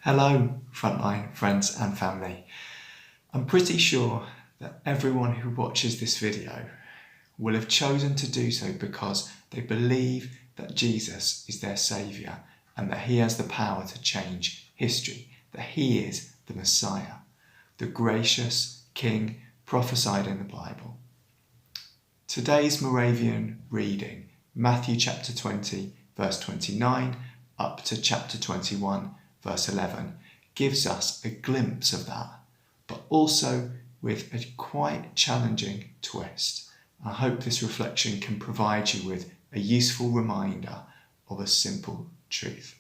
Hello, Frontline friends and family. I'm pretty sure that everyone who watches this video will have chosen to do so because they believe that Jesus is their Saviour and that he has the power to change history, that he is the Messiah, the gracious King prophesied in the Bible. Today's Moravian reading, Matthew chapter 20, verse 29, up to chapter 21, verse 11, gives us a glimpse of that, but also with a quite challenging twist. I hope this reflection can provide you with a useful reminder of a simple truth.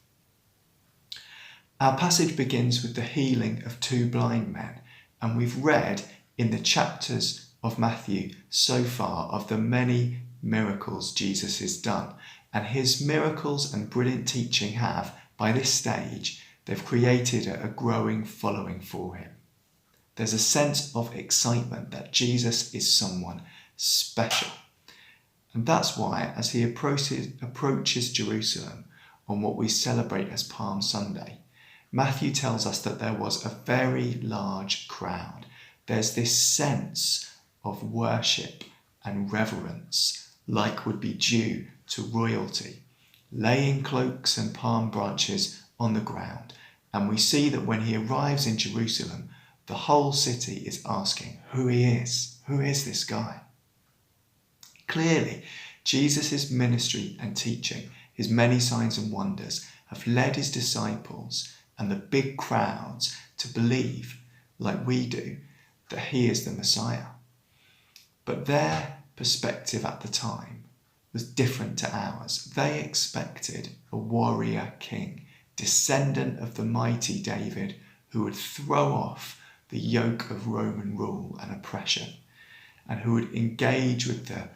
Our passage begins with the healing of two blind men, and we've read in the chapters of Matthew so far of the many miracles Jesus has done, and his miracles and brilliant teaching have, by this stage, they've created a growing following for him. There's a sense of excitement that Jesus is someone special. And that's why, as he approaches Jerusalem on what we celebrate as Palm Sunday, Matthew tells us that there was a very large crowd. There's this sense of worship and reverence, like would be due to royalty, laying cloaks and palm branches on the ground. And we see that when he arrives in Jerusalem, the whole city is asking who he is. Who is this guy? Clearly, Jesus' ministry and teaching, his many signs and wonders, have led his disciples and the big crowds to believe, like we do, that he is the Messiah. But their perspective at the time was different to ours. They expected a warrior king, descendant of the mighty David, who would throw off the yoke of Roman rule and oppression, and who would engage with the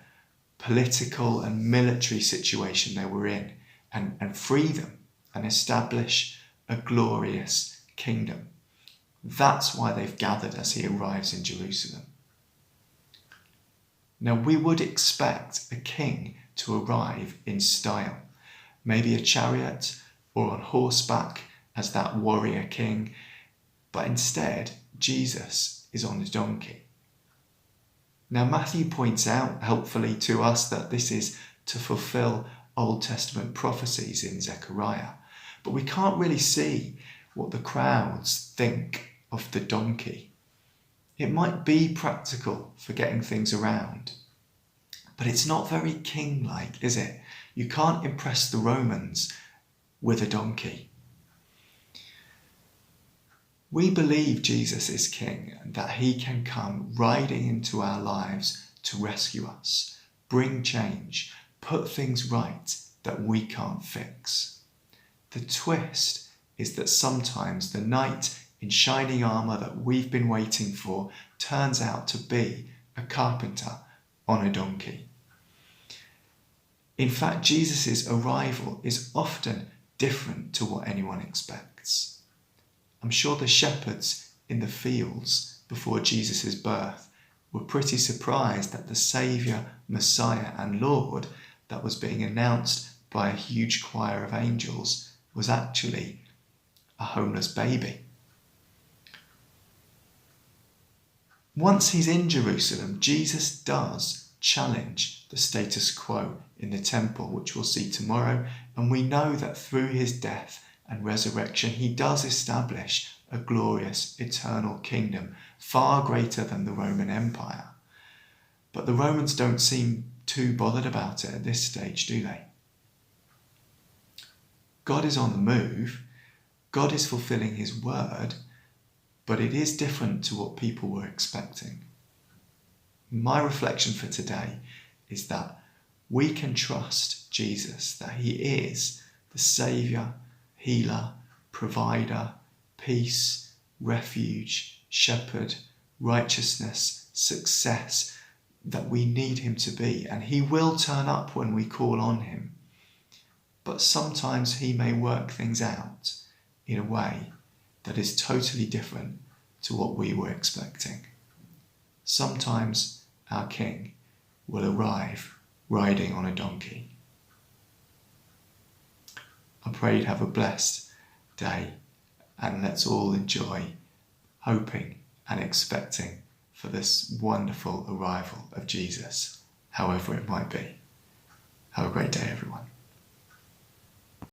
political and military situation they were in and free them and establish a glorious kingdom. That's why they've gathered as he arrives in Jerusalem. Now, we would expect a king to arrive in style, maybe a chariot or on horseback as that warrior king, but instead Jesus is on a donkey. Now, Matthew points out helpfully to us that this is to fulfill Old Testament prophecies in Zechariah, but we can't really see what the crowds think of the donkey. It might be practical for getting things around, but it's not very king-like, is it? You can't impress the Romans with a donkey. We believe Jesus is king and that he can come riding into our lives to rescue us, bring change, put things right that we can't fix. The twist is that sometimes the knight in shining armour that we've been waiting for turns out to be a carpenter on a donkey. In fact, Jesus' arrival is often different to what anyone expects. I'm sure the shepherds in the fields before Jesus' birth were pretty surprised that the Saviour, Messiah and Lord that was being announced by a huge choir of angels was actually a homeless baby. Once he's in Jerusalem, Jesus does challenge the status quo in the temple, which we'll see tomorrow, and we know that through his death and resurrection he does establish a glorious eternal kingdom far greater than the Roman Empire. But the Romans don't seem too bothered about it at this stage, do they? God is on the move, God is fulfilling his word, but it is different to what people were expecting. My reflection for today is that we can trust Jesus, that he is the Saviour, healer, provider, peace, refuge, shepherd, righteousness, success, that we need him to be, and he will turn up when we call on him. But sometimes he may work things out in a way that is totally different to what we were expecting. Sometimes our King will arrive riding on a donkey. I pray you'd have a blessed day and let's all enjoy hoping and expecting for this wonderful arrival of Jesus, however it might be. Have a great day, everyone.